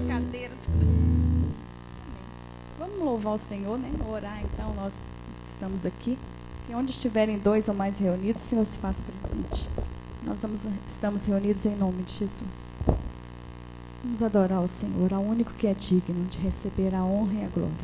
Cadeiras. Vamos louvar o Senhor, né? Orar então, nós que estamos aqui. E onde estiverem dois ou mais reunidos, o Senhor se faz presente. Estamos reunidos em nome de Jesus. Vamos adorar o Senhor, ao único que é digno de receber a honra e a glória.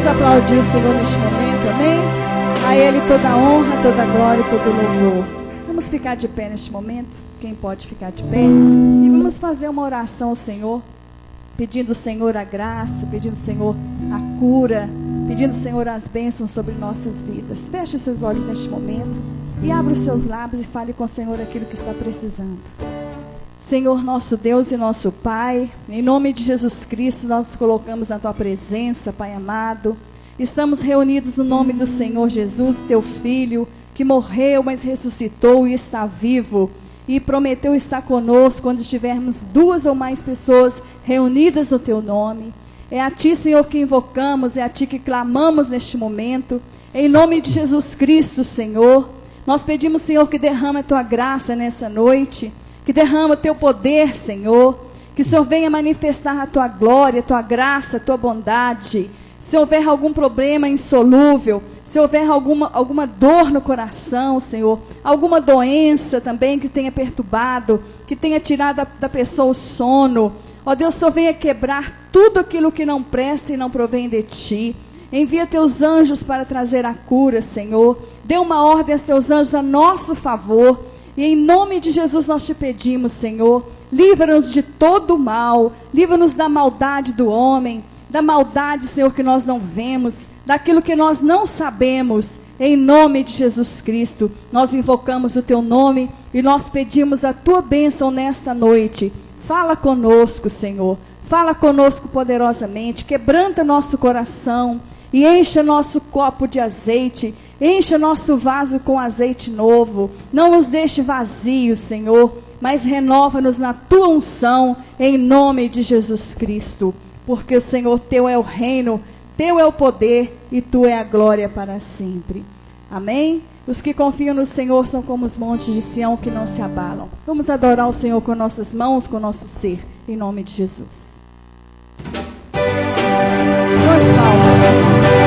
Aplaudir o Senhor neste momento, amém? A Ele toda a honra, toda a glória e todo o louvor. Vamos ficar de pé neste momento, quem pode ficar de pé, e vamos fazer uma oração ao Senhor, pedindo ao Senhor a graça, pedindo ao Senhor a cura, pedindo ao Senhor as bênçãos sobre nossas vidas. Feche os seus olhos neste momento e abra os seus lábios e fale com o Senhor aquilo que está precisando. Senhor nosso Deus e nosso Pai, em nome de Jesus Cristo, nós nos colocamos na Tua presença, Pai amado. Estamos reunidos no nome do Senhor Jesus, Teu Filho, que morreu, mas ressuscitou e está vivo. E prometeu estar conosco quando estivermos duas ou mais pessoas reunidas no Teu nome. É a Ti, Senhor, que invocamos, é a Ti que clamamos neste momento. Em nome de Jesus Cristo, Senhor, nós pedimos, Senhor, que derrame a Tua graça nessa noite, que derrama o Teu poder, Senhor, que o Senhor venha manifestar a Tua glória, a Tua graça, a Tua bondade. Se houver algum problema insolúvel, se houver alguma dor no coração, Senhor, alguma doença também que tenha perturbado, que tenha tirado da pessoa o sono, ó Deus, o Senhor venha quebrar tudo aquilo que não presta e não provém de Ti. Envia Teus anjos para trazer a cura, Senhor. Dê uma ordem aos Teus anjos a nosso favor. E em nome de Jesus nós Te pedimos, Senhor, livra-nos de todo o mal, livra-nos da maldade do homem, da maldade, Senhor, que nós não vemos, daquilo que nós não sabemos. Em nome de Jesus Cristo, nós invocamos o teu nome e nós pedimos a tua bênção nesta noite. Fala conosco, Senhor. Fala conosco poderosamente. Quebranta nosso coração e encha nosso copo de azeite. Encha nosso vaso com azeite novo. Não nos deixe vazios, Senhor, mas renova-nos na tua unção, em nome de Jesus Cristo. Porque, Senhor, teu é o reino, teu é o poder e tu é a glória para sempre. Amém? Os que confiam no Senhor são como os montes de Sião que não se abalam. Vamos adorar o Senhor com nossas mãos, com nosso ser, em nome de Jesus. Duas palmas.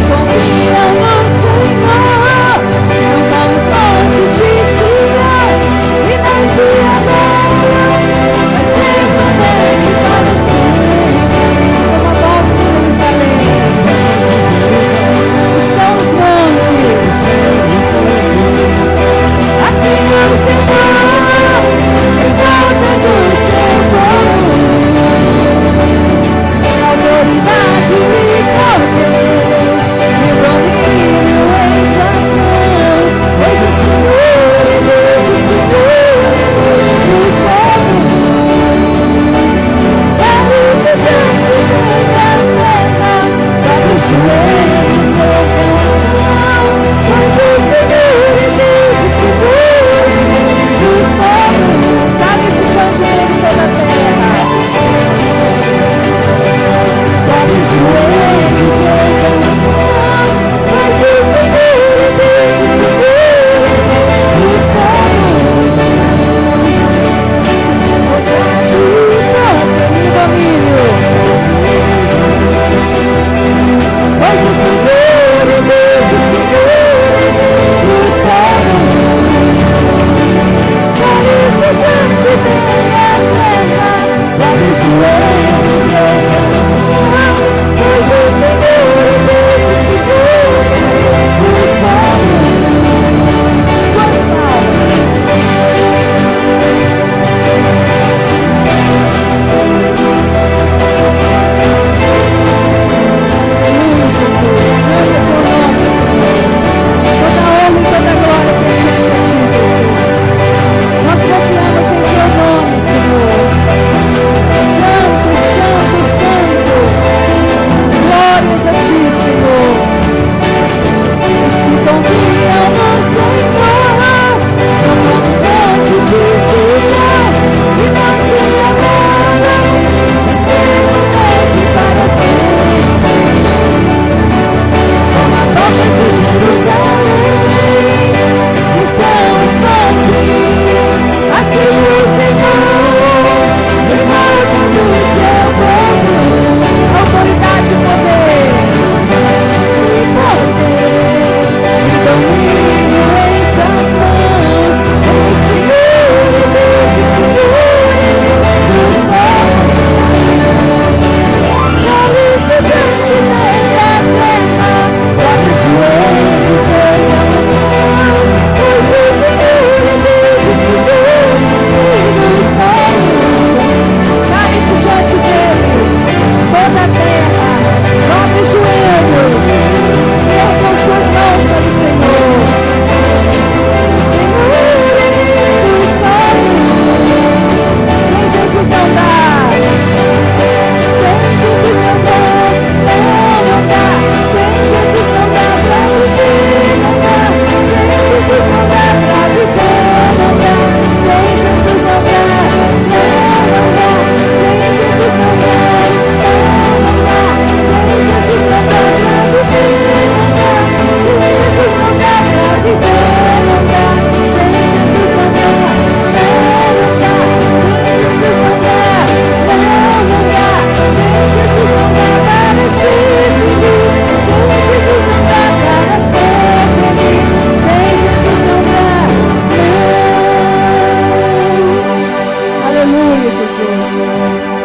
Confia no Senhor.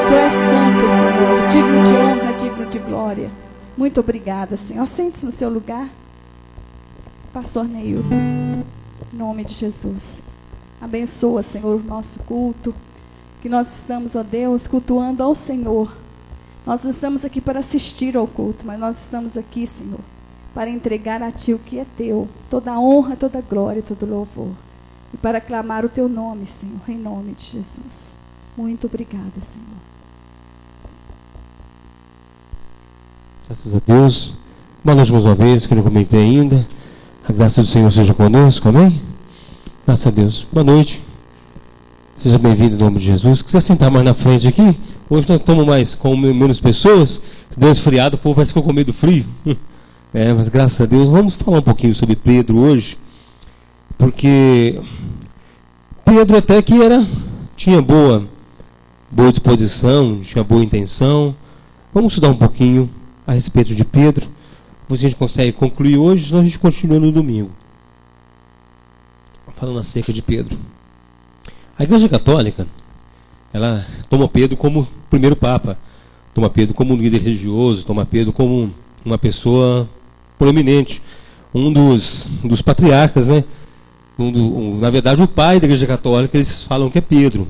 Tu és santo, Senhor, digno de honra, digno de glória. Muito obrigada, Senhor. Sente-se no seu lugar. Pastor Neil, em nome de Jesus. Abençoa, Senhor, o nosso culto. Que nós estamos, ó Deus, cultuando ao Senhor. Nós não estamos aqui para assistir ao culto, mas nós estamos aqui, Senhor, para entregar a Ti o que é Teu. Toda a honra, toda a glória, todo o louvor. E para clamar o Teu nome, Senhor, em nome de Jesus. Muito obrigada, Senhor. Graças a Deus. Boa noite mais uma vez, que eu não comentei ainda. A graça do Senhor seja conosco, amém? Graças a Deus. Boa noite. Seja bem-vindo em nome de Jesus. Se quiser sentar mais na frente aqui, hoje nós estamos com menos pessoas. Se der esfriado, o povo vai ficar com medo do frio. Mas graças a Deus, vamos falar um pouquinho sobre Pedro hoje. Porque Pedro até que tinha boa disposição, tinha boa intenção. Vamos estudar um pouquinho a respeito de Pedro. Se a gente consegue concluir hoje, senão a gente continua no domingo. Falando acerca de Pedro. A Igreja Católica, ela toma Pedro como primeiro Papa, toma Pedro como líder religioso, toma Pedro como uma pessoa proeminente, um dos patriarcas, né? Na verdade, o pai da Igreja Católica, eles falam que é Pedro.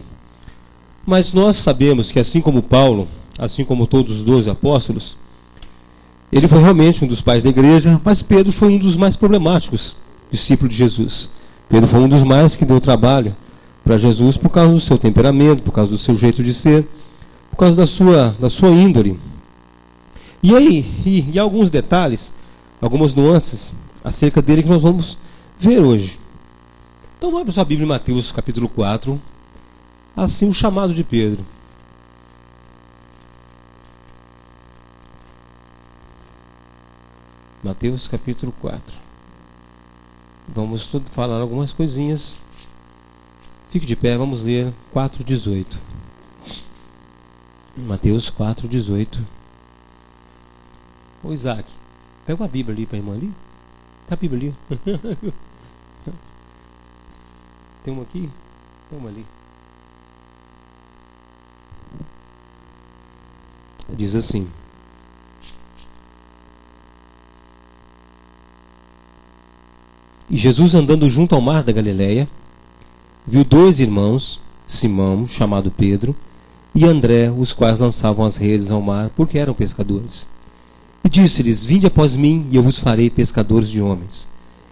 Mas nós sabemos que assim como Paulo, assim como todos os 12 apóstolos, ele foi realmente um dos pais da igreja, mas Pedro foi um dos mais problemáticos discípulos de Jesus. Pedro foi um dos mais que deu trabalho para Jesus por causa do seu temperamento, por causa do seu jeito de ser, por causa da sua índole. E aí, e alguns detalhes, algumas nuances acerca dele que nós vamos ver hoje. Então vamos para a sua Bíblia em Mateus capítulo 4, assim o chamado de Pedro. Mateus capítulo 4. Vamos falar algumas coisinhas. Fique de pé, vamos ler 4:18. Mateus 4:18. Ô Isaac, pega a Bíblia ali para a irmã ali. Tá a Bíblia ali. Tem uma aqui? Tem uma ali. Diz assim: E Jesus, andando junto ao mar da Galileia, viu 2 irmãos, Simão, chamado Pedro, e André, os quais lançavam as redes ao mar, porque eram pescadores. E disse-lhes: Vinde após mim, e eu vos farei pescadores de homens.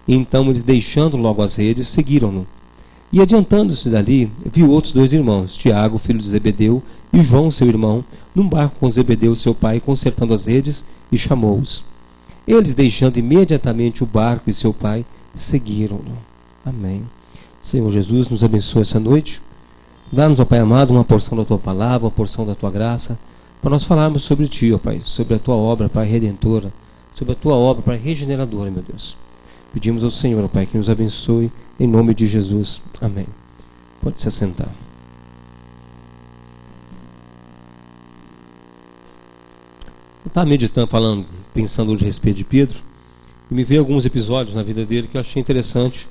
E então eles, deixando logo as redes, seguiram-no. E adiantando-se dali, viu outros 2 irmãos, Tiago, filho de Zebedeu, e João, seu irmão, num barco com Zebedeu, seu pai, consertando as redes, e chamou-os. Eles, deixando imediatamente o barco e seu pai, seguiram-no. Amém. Senhor Jesus, nos abençoe essa noite. Dá-nos, ó Pai amado, uma porção da Tua palavra, uma porção da Tua graça, para nós falarmos sobre Ti, ó Pai, sobre a Tua obra, Pai, redentora, sobre a Tua obra, Pai, regeneradora, meu Deus. Pedimos ao Senhor, ó Pai, que nos abençoe, em nome de Jesus. Amém. Pode se assentar. Eu estava meditando, pensando hoje a respeito de Pedro, e me veio alguns episódios na vida dele que eu achei interessante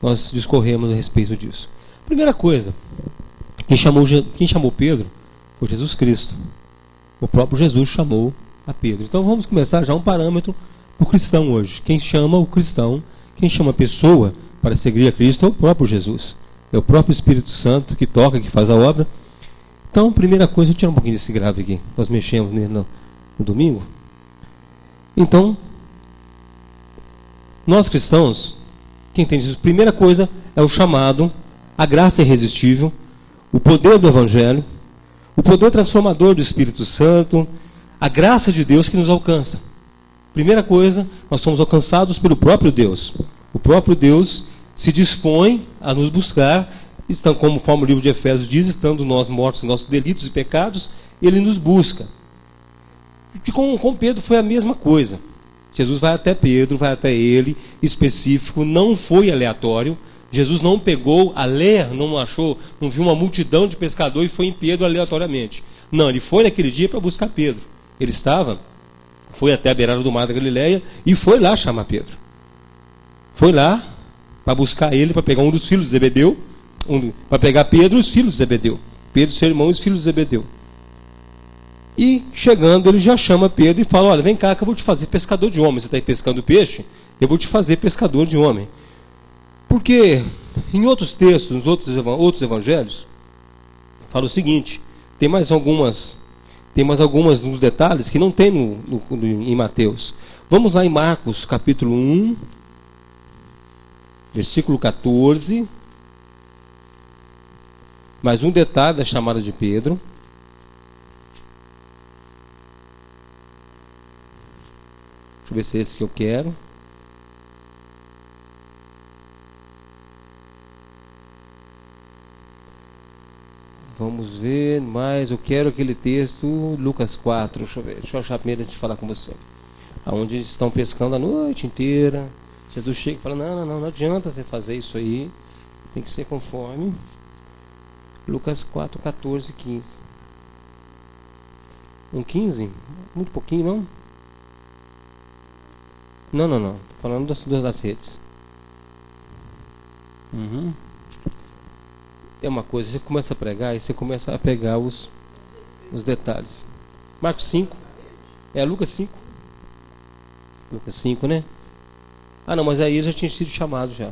nós discorremos a respeito disso. Primeira coisa, quem chamou Pedro foi Jesus Cristo. O próprio Jesus chamou a Pedro. Então vamos começar já um parâmetro para o cristão hoje. Quem chama o cristão, quem chama a pessoa para seguir a Cristo é o próprio Jesus. É o próprio Espírito Santo que toca, que faz a obra. Então, primeira coisa, eu tirar um pouquinho desse grave aqui. Nós mexemos nele no domingo. Então, nós cristãos, quem entende isso? Primeira coisa é o chamado, a graça irresistível, o poder do Evangelho, o poder transformador do Espírito Santo, a graça de Deus que nos alcança. Primeira coisa, nós somos alcançados pelo próprio Deus. O próprio Deus se dispõe a nos buscar, conforme o livro de Efésios diz, estando nós mortos em nossos delitos e pecados, Ele nos busca. E com Pedro foi a mesma coisa. Jesus vai até Pedro, vai até ele, específico, não foi aleatório. Jesus não pegou não viu uma multidão de pescadores e foi em Pedro aleatoriamente. Não, ele foi naquele dia para buscar Pedro. Ele foi até a beirada do mar da Galileia e foi lá chamar Pedro. Foi lá para buscar ele, para pegar um dos filhos de Zebedeu, para pegar Pedro e os filhos de Zebedeu. Pedro, seu irmão e os filhos de Zebedeu. E chegando, ele já chama Pedro e fala: olha, vem cá que eu vou te fazer pescador de homens. Você está aí pescando peixe? Eu vou te fazer pescador de homem. Porque em outros textos, nos outros evangelhos, fala o seguinte: tem mais algumas nos detalhes que não tem em Mateus. Vamos lá em Marcos capítulo 1, versículo 14. Mais um detalhe da chamada de Pedro. Deixa eu ver se é esse que eu quero. Vamos ver, mas eu quero aquele texto, Lucas 4. Deixa eu achar primeiro antes de falar com você. Onde eles estão pescando a noite inteira. Jesus chega e fala: não adianta você fazer isso aí. Tem que ser conforme. Lucas 4, 14, 15. 15? Muito pouquinho, não? Não. Estou falando das redes. É uma coisa, você começa a pregar e você começa a pegar os detalhes. Marcos 5. Lucas 5. Lucas 5, né? Não, mas aí ele já tinha sido chamado já.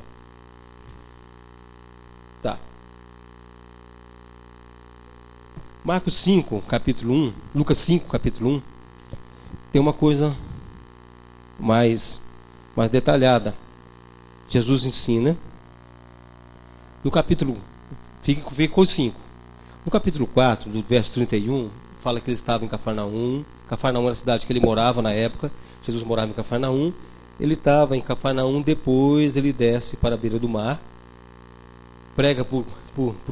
Tá. Marcos 5, capítulo 1. Lucas 5, capítulo 1. Tem uma coisa mais detalhada. Jesus ensina. No capítulo... Fica com os 5. No capítulo 4, do verso 31, fala que ele estava em Cafarnaum. Cafarnaum era a cidade que ele morava na época. Jesus morava em Cafarnaum. Ele estava em Cafarnaum, depois ele desce para a beira do mar. Prega por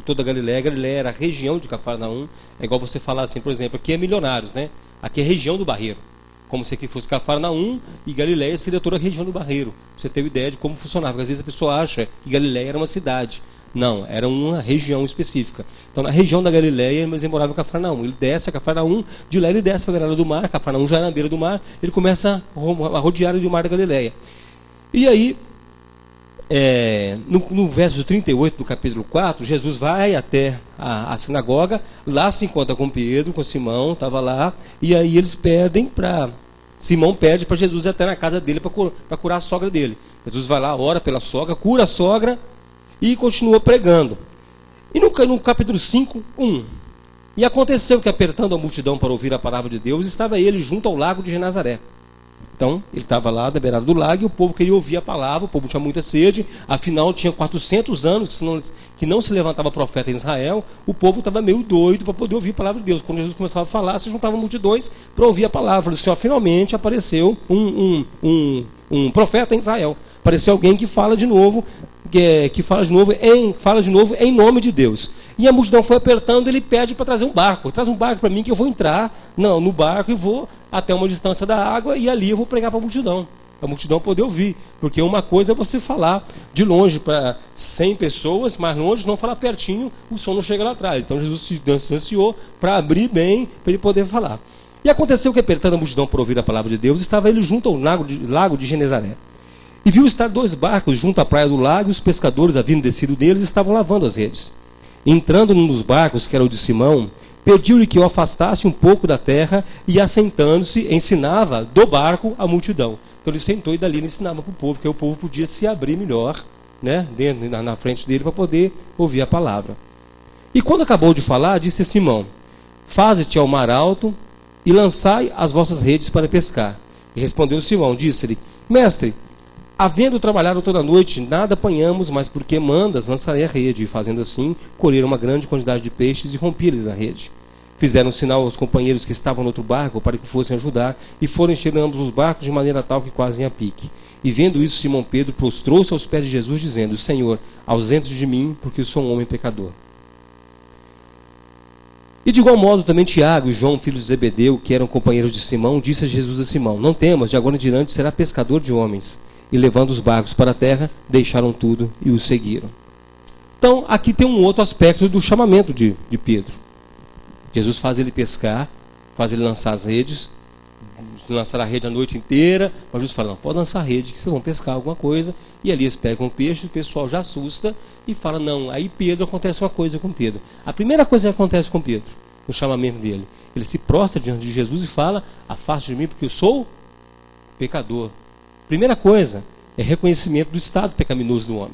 toda a Galiléia. Galiléia era a região de Cafarnaum. É igual você falar assim, por exemplo, aqui é Milionários, né? Aqui é a região do Barreiro. Como se aqui fosse Cafarnaum e Galiléia seria toda a região do Barreiro. Você ter ideia de como funcionava. Porque às vezes a pessoa acha que Galiléia era uma cidade. Não, era uma região específica. Então, na região da Galiléia, mas ele morava em Cafarnaum. Ele desce a Cafarnaum, de lá ele desce para a beirada do mar. Cafarnaum já era na beira do mar. Ele começa a rodear o mar da Galiléia. E aí, no verso 38 do capítulo 4, Jesus vai até a sinagoga. Lá se encontra com Pedro, com Simão, estava lá. E aí eles pedem para... Simão pede para Jesus ir até na casa dele para curar a sogra dele. Jesus vai lá, ora pela sogra, cura a sogra e continua pregando. E no capítulo 5, 1. E aconteceu que, apertando a multidão para ouvir a palavra de Deus, estava ele junto ao lago de Genazaré. Então, ele estava lá da beirada do lago e o povo queria ouvir a palavra, o povo tinha muita sede, afinal tinha 400 anos que não se levantava profeta em Israel, o povo estava meio doido para poder ouvir a palavra de Deus. Quando Jesus começava a falar, se juntavam multidões para ouvir a palavra. O Senhor, finalmente apareceu um profeta em Israel. Apareceu alguém que fala de novo, fala de novo em nome de Deus. E a multidão foi apertando, ele pede para trazer um barco. Traz um barco para mim que eu vou entrar no barco e vou até uma distância da água e ali eu vou pregar para a multidão poder ouvir. Porque uma coisa é você falar de longe para 100 pessoas, mas longe não falar pertinho, o som não chega lá atrás. Então Jesus se distanciou para abrir bem, para ele poder falar. E aconteceu que, apertando a multidão para ouvir a palavra de Deus, estava ele junto ao lago de Genezaré. E viu estar 2 barcos junto à praia do lago, e os pescadores, havendo descido deles, estavam lavando as redes. Entrando num dos barcos, que era o de Simão, pediu-lhe que o afastasse um pouco da terra, e assentando-se, ensinava do barco a multidão. Então ele sentou e dali ele ensinava para o povo, que o povo podia se abrir melhor, né, na frente dele, para poder ouvir a palavra. E quando acabou de falar, disse a Simão: faze-te ao mar alto e lançai as vossas redes para pescar. E respondeu Simão, disse-lhe: mestre, havendo trabalhado toda a noite, nada apanhamos, mas porque mandas, lançarei a rede. E fazendo assim, colheram uma grande quantidade de peixes e rompi-lhes a rede. Fizeram sinal aos companheiros que estavam no outro barco para que fossem ajudar, e foram enchendo ambos os barcos de maneira tal que quase em a pique. E vendo isso, Simão Pedro prostrou-se aos pés de Jesus, dizendo: Senhor, ausente de mim, porque sou um homem pecador. E de igual modo também Tiago e João, filhos de Zebedeu, que eram companheiros de Simão, disse a Jesus a Simão: não temas, de agora em diante será pescador de homens. E levando os barcos para a terra, deixaram tudo e o seguiram. Então, aqui tem um outro aspecto do chamamento de Pedro. Jesus faz ele pescar, faz ele lançar as redes, lançar a rede a noite inteira. Mas Jesus fala, não, pode lançar a rede, que vocês vão pescar alguma coisa. E ali eles pegam um peixe, o pessoal já assusta e fala, não. Aí Pedro, acontece uma coisa com Pedro. A primeira coisa que acontece com Pedro, no chamamento dele, ele se prostra diante de Jesus e fala, afaste de mim porque eu sou pecador. Primeira coisa é reconhecimento do estado pecaminoso do homem.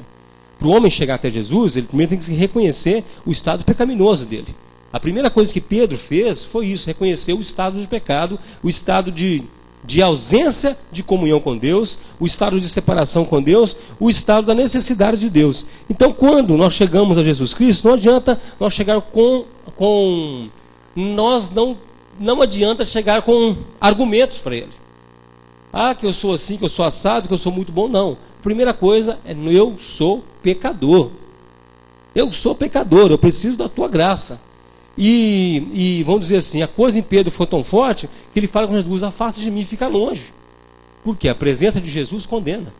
Para o homem chegar até Jesus, ele primeiro tem que reconhecer o estado pecaminoso dele. A primeira coisa que Pedro fez foi isso, reconhecer o estado de pecado, o estado de ausência de comunhão com Deus, o estado de separação com Deus, o estado da necessidade de Deus. Então, quando nós chegamos a Jesus Cristo, não adianta nós chegar não adianta chegar com argumentos para Ele. Ah, que eu sou assim, que eu sou assado, que eu sou muito bom. Não. Primeira coisa é, eu sou pecador. Eu sou pecador, eu preciso da tua graça. E vamos dizer assim, a coisa em Pedro foi tão forte que ele fala com Jesus, afasta de mim e fica longe. Porque a presença de Jesus condena.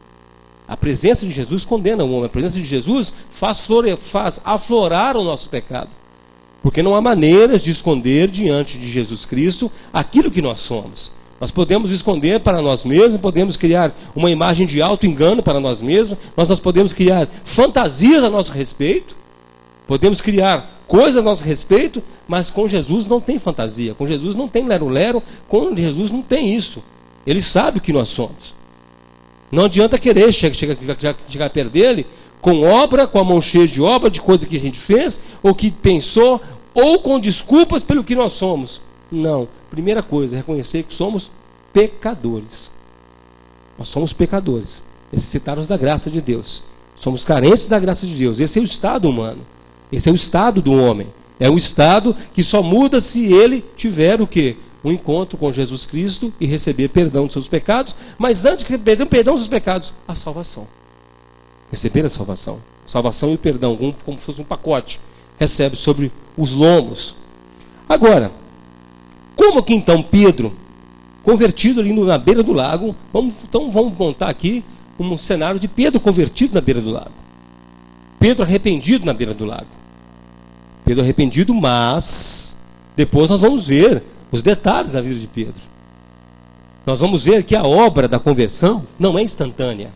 A presença de Jesus condena o homem. A presença de Jesus faz aflorar o nosso pecado. Porque não há maneiras de esconder diante de Jesus Cristo aquilo que nós somos. Nós podemos esconder para nós mesmos, podemos criar uma imagem de auto-engano para nós mesmos, nós podemos criar fantasias a nosso respeito, podemos criar coisas a nosso respeito, mas com Jesus não tem fantasia, com Jesus não tem lero-lero, com Jesus não tem isso. Ele sabe o que nós somos. Não adianta querer chegar perto dele com obra, com a mão cheia de obra, de coisa que a gente fez, ou que pensou, ou com desculpas pelo que nós somos. Não. Primeira coisa, reconhecer que somos pecadores. Nós somos pecadores, necessitados da graça de Deus. Somos carentes da graça de Deus. Esse é o estado humano. Esse é o estado do homem. É um estado que só muda se ele tiver o quê? Um encontro com Jesus Cristo e receber perdão dos seus pecados. Mas antes de receber perdão dos seus pecados, a salvação. Receber a salvação. Salvação e o perdão, como se fosse um pacote. Recebe sobre os lombos. Agora, como que então Pedro, convertido ali na beira do lago, vamos montar aqui um cenário de Pedro convertido na beira do lago. Pedro arrependido na beira do lago. Pedro arrependido, mas depois nós vamos ver os detalhes da vida de Pedro. Nós vamos ver que a obra da conversão não é instantânea.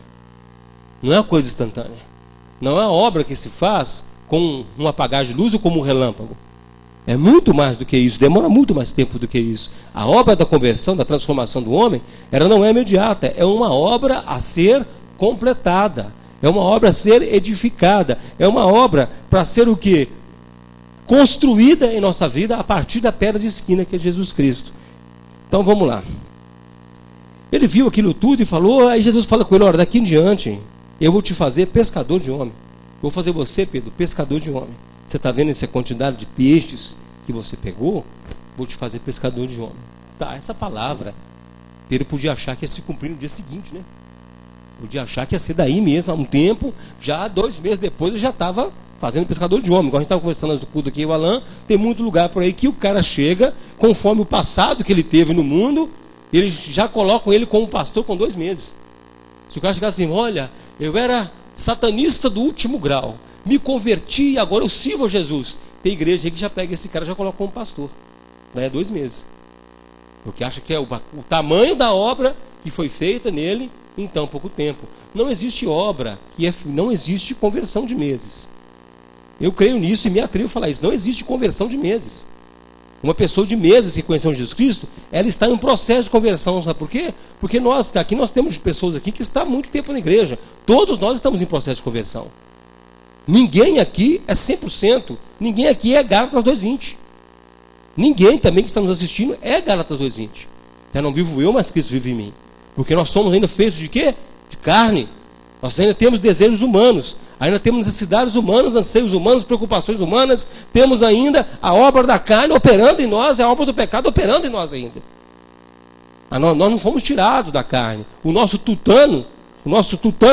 Não é uma coisa instantânea. Não é uma obra que se faz com um apagar de luz ou como um relâmpago. É muito mais do que isso, demora muito mais tempo do que isso. A obra da conversão, da transformação do homem, ela não é imediata, é uma obra a ser completada, é uma obra a ser edificada, é uma obra para ser o quê? Construída em nossa vida a partir da pedra de esquina que é Jesus Cristo. Então vamos lá. Ele viu aquilo tudo e falou, aí Jesus fala com ele, olha, daqui em diante eu vou te fazer pescador de homem. Eu vou fazer você, Pedro, pescador de homem. Você está vendo essa quantidade de peixes que você pegou? Vou te fazer pescador de homem. Tá, essa palavra, Pedro podia achar que ia se cumprir no dia seguinte, né? Podia achar que ia ser daí mesmo, há um tempo, já 2 meses depois ele já estava fazendo pescador de homem. Igual a gente estava conversando antes do culto aqui, o Alan, tem muito lugar por aí que o cara chega, conforme o passado que ele teve no mundo, eles já colocam ele como pastor com 2 meses. Se o cara chegar assim, olha, eu era satanista do último grau, me converti e agora eu sirvo a Jesus. Tem igreja aí que já pega esse cara e já coloca como pastor. Daí é 2 meses. Porque acha que é o tamanho da obra que foi feita nele em tão pouco tempo. Não existe obra, não existe conversão de meses. Eu creio nisso e me atrevo a falar isso. Não existe conversão de meses. Uma pessoa de meses que conheceu Jesus Cristo, ela está em um processo de conversão. Sabe por quê? Porque nós temos pessoas aqui que estão há muito tempo na igreja. Todos nós estamos em processo de conversão. Ninguém aqui é 100%. Ninguém aqui é Gálatas 2:20. Ninguém também que está nos assistindo é Gálatas 2:20. Já não vivo eu, mas Cristo vive em mim. Porque nós somos ainda feitos de quê? De carne. Nós ainda temos desejos humanos. Ainda temos necessidades humanas, anseios humanos, preocupações humanas. Temos ainda a obra da carne operando em nós, a obra do pecado operando em nós ainda. Nós não fomos tirados da carne. O nosso tutano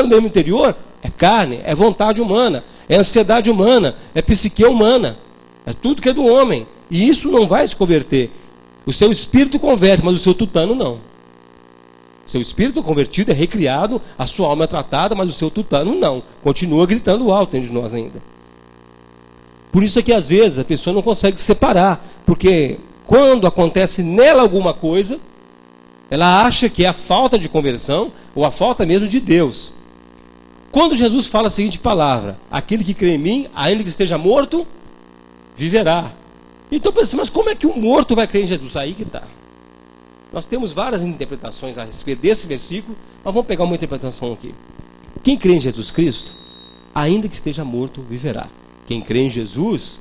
mesmo interior é carne, é vontade humana, é ansiedade humana, é psique humana. É tudo que é do homem. E isso não vai se converter. O seu espírito converte, mas o seu tutano não. Seu espírito convertido é recriado, a sua alma é tratada, mas o seu tutano não. Continua gritando alto dentro de nós ainda. Por isso é que às vezes a pessoa não consegue separar. Porque quando acontece nela alguma coisa, Ela acha que é a falta de conversão ou a falta mesmo de Deus. Quando Jesus fala a seguinte palavra: aquele que crê em mim, ainda que esteja morto, viverá. Então pensa, mas como é que um morto vai crer em Jesus? Aí que está. Nós temos várias interpretações a respeito desse versículo, mas vamos pegar uma interpretação aqui. Quem crê em Jesus Cristo, ainda que esteja morto, viverá. Quem crê em Jesus,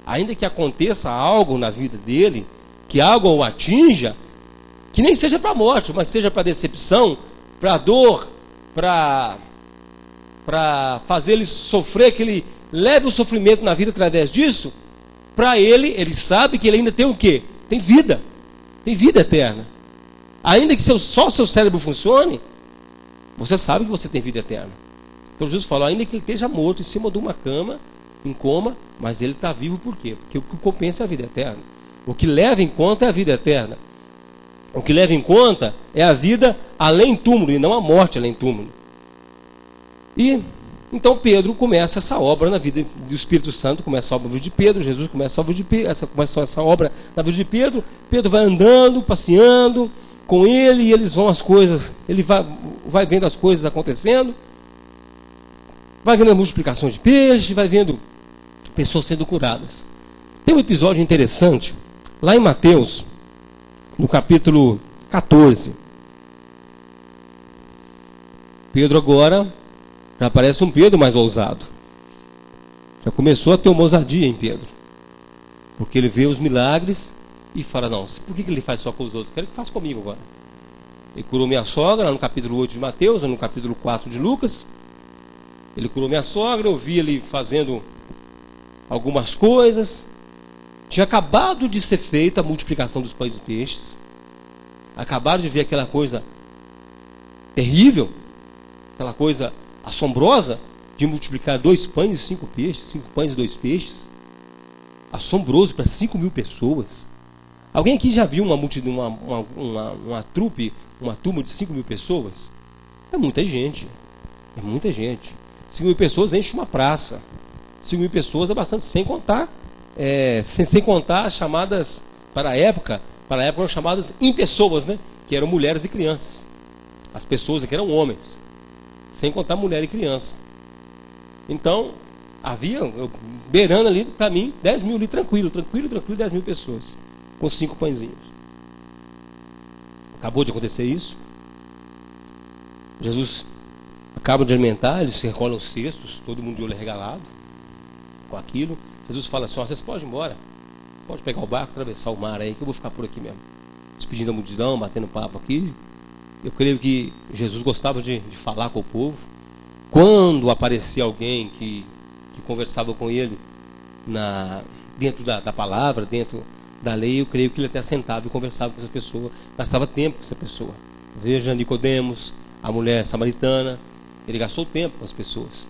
ainda que aconteça algo na vida dele, que algo o atinja, que nem seja para a morte, mas seja para a decepção, para a dor, para fazer ele sofrer, que ele leve o sofrimento na vida através disso, para ele sabe que ele ainda tem o quê? Tem vida eterna. Ainda que só seu cérebro funcione, você sabe que você tem vida eterna. Então Jesus falou, ainda que ele esteja morto em cima de uma cama, em coma, mas ele está vivo por quê? Porque o que compensa é a vida eterna. O que leva em conta é a vida eterna. O que leva em conta é a vida além túmulo, e não a morte além túmulo. E então Pedro começa essa obra na vida do Espírito Santo, começa a obra de Pedro, Jesus começa a obra de Pedro, começa essa obra na vida de Pedro. Pedro vai andando, passeando com ele, e eles vão as coisas, ele vai vendo as coisas acontecendo, vai vendo a multiplicação de peixe, vai vendo pessoas sendo curadas. Tem um episódio interessante, lá em Mateus, no capítulo 14. Pedro agora, já aparece um Pedro mais ousado. Já começou a ter uma ousadia em Pedro. Porque ele vê os milagres e fala, não, por que ele faz só com os outros? Quero que faça comigo agora. Ele curou minha sogra, lá no capítulo 8 de Mateus, ou no capítulo 4 de Lucas. Ele curou minha sogra, eu vi ele fazendo algumas coisas. Tinha acabado de ser feita a multiplicação dos pães e peixes. Acabaram de ver aquela coisa terrível, aquela coisa assombrosa de multiplicar 2 pães e 5 peixes, 5 pães e 2 peixes. Assombroso para 5.000 pessoas. Alguém aqui já viu uma multidão, uma trupe, uma turma de 5.000 pessoas? É muita gente. É muita gente. 5.000 pessoas enche uma praça. 5.000 pessoas é bastante, sem contar as chamadas para a época eram chamadas impessoas, né? Que eram mulheres e crianças. As pessoas aqui eram homens, sem contar mulher e criança. Então, havia, beirando ali, para mim, 10.000 ali, tranquilo, 10.000 pessoas, com 5 pãezinhos. Acabou de acontecer isso. Jesus acaba de alimentar, eles recolhem os cestos, todo mundo de olho regalado com aquilo. Jesus fala assim, vocês podem ir embora, pode pegar o barco, atravessar o mar aí, que eu vou ficar por aqui mesmo. Despedindo a multidão, batendo papo aqui. Eu creio que Jesus gostava de falar com o povo. Quando aparecia alguém que conversava com ele dentro da palavra, dentro da lei, eu creio que ele até sentava e conversava com essa pessoa, gastava tempo com essa pessoa. Veja Nicodemos, a mulher samaritana, ele gastou tempo com as pessoas.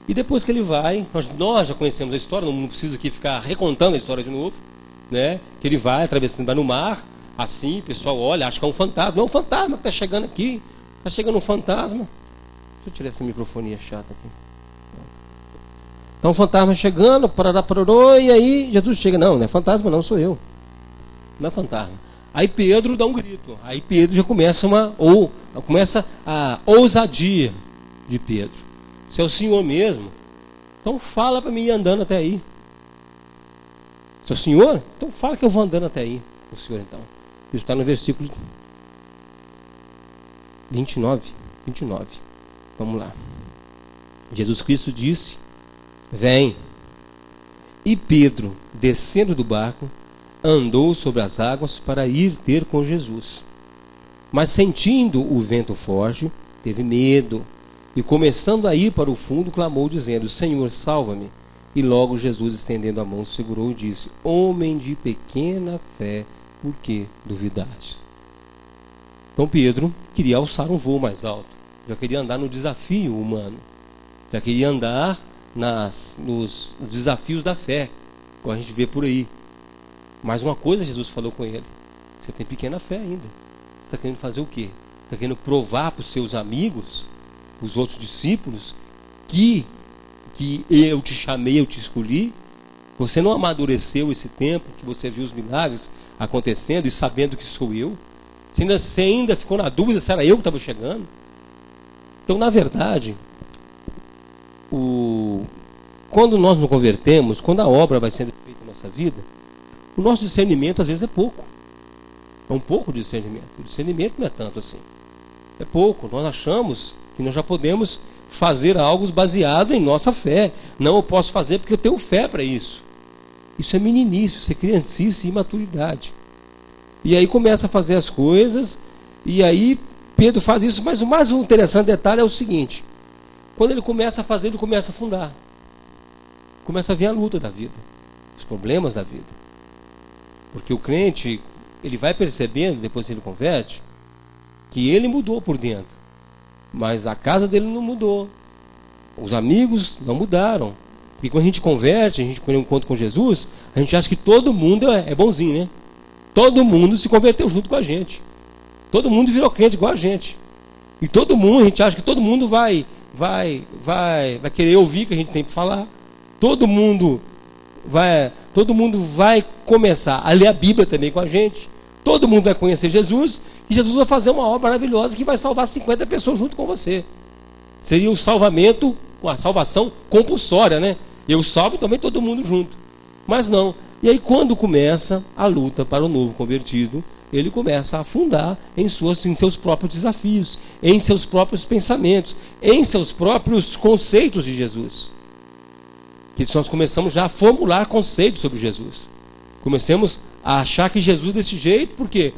E depois que ele vai, nós já conhecemos a história, não preciso aqui ficar recontando a história de novo, né? Que ele vai atravessando, vai no mar, assim, o pessoal olha, acha que é um fantasma. É um fantasma que está chegando aqui. Está chegando um fantasma. Deixa eu tirar essa microfonia chata aqui. Então um fantasma chegando, parará, e aí Jesus chega. Não é fantasma não, sou eu. Não é fantasma. Aí Pedro dá um grito. Aí Pedro já começa a ousadia de Pedro. Se é o Senhor mesmo, então fala para mim ir andando até aí. Se é o Senhor, então fala que eu vou andando até aí. O Senhor então. Isso está no versículo 29. Vamos lá. Jesus Cristo disse, vem. E Pedro, descendo do barco, andou sobre as águas para ir ter com Jesus. Mas sentindo o vento forte, teve medo. E começando a ir para o fundo, clamou dizendo, Senhor, salva-me. E logo Jesus, estendendo a mão, segurou e disse, homem de pequena fé, por que duvidastes? Então Pedro queria alçar um voo mais alto. Já queria andar no desafio humano. Já queria andar nos desafios da fé, como a gente vê por aí. Mas uma coisa Jesus falou com ele, você tem pequena fé ainda. Você está querendo fazer o quê? Está querendo provar para os seus amigos, os outros discípulos, que eu te chamei, eu te escolhi? Você não amadureceu esse tempo que você viu os milagres acontecendo e sabendo que sou eu? Você ainda ficou na dúvida se era eu que estava chegando? Então, na verdade, quando nós nos convertemos, quando a obra vai sendo feita na nossa vida, o nosso discernimento às vezes é pouco. É um pouco de discernimento. O discernimento não é tanto assim. É pouco. Nós achamos que nós já podemos fazer algo baseado em nossa fé. Não, eu posso fazer porque eu tenho fé para isso. Isso é meninice, isso é criancice e imaturidade. E aí começa a fazer as coisas, e aí Pedro faz isso, mas o mais interessante detalhe é o seguinte: quando ele começa a fazer, ele começa a afundar. Começa a ver a luta da vida, os problemas da vida. Porque o crente, ele vai percebendo, depois que ele converte, que ele mudou por dentro, mas a casa dele não mudou, os amigos não mudaram. Porque quando a gente converte, a gente quando encontra com Jesus, a gente acha que todo mundo é bonzinho, né? Todo mundo se converteu junto com a gente. Todo mundo virou crente igual a gente. E todo mundo, a gente acha que todo mundo vai querer ouvir o que a gente tem para falar. Todo mundo vai começar a ler a Bíblia também com a gente. Todo mundo vai conhecer Jesus. E Jesus vai fazer uma obra maravilhosa que vai salvar 50 pessoas junto com você. Seria o salvamento, a salvação compulsória, né? Eu salvo também todo mundo junto. Mas não. E aí quando começa a luta para o novo convertido, ele começa a afundar em seus próprios desafios, em seus próprios pensamentos, em seus próprios conceitos de Jesus. Que nós começamos já a formular conceitos sobre Jesus. Comecemos a achar que Jesus desse jeito, porque